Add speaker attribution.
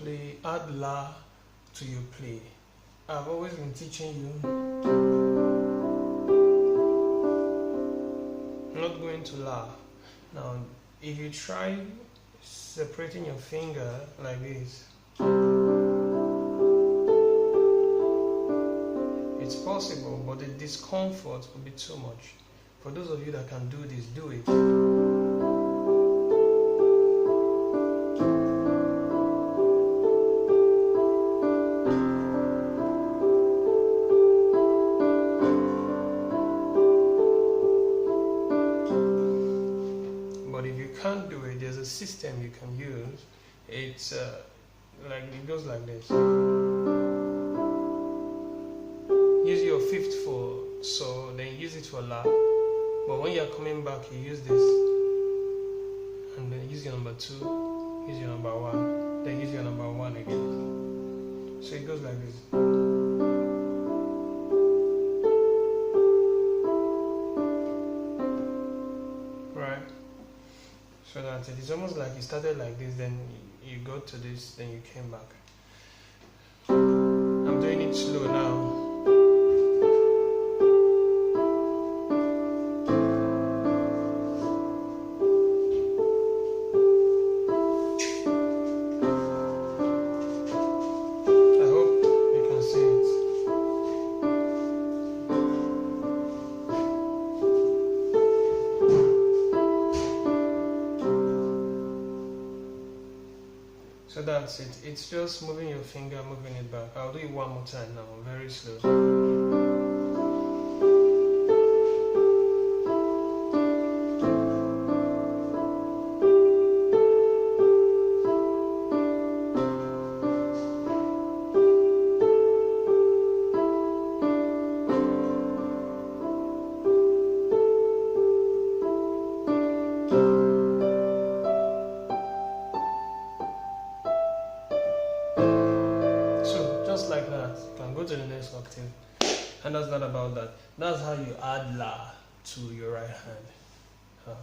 Speaker 1: play, add La to your play. I've always been teaching you, not going to La. Now, if you try separating your finger like this, it's possible, but the discomfort will be too much. For those of you that can do this, do it. But if you can't do it, there's a system you can use. It's like it goes like this. Use your fifth for So, then use it for La. But when you're coming back, you use this, and then use your number 2, use your number 1, then use your number 1 again. So it goes like this. Right? So that's it. It's almost like you started like this, then you go to this, then you came back. I'm doing it slow now. So that's it. It's just moving your finger, moving it back. I'll do it one more time now, very slow. Like that, you can go to the next octave, and that's not about that. That's how you add La to your right hand.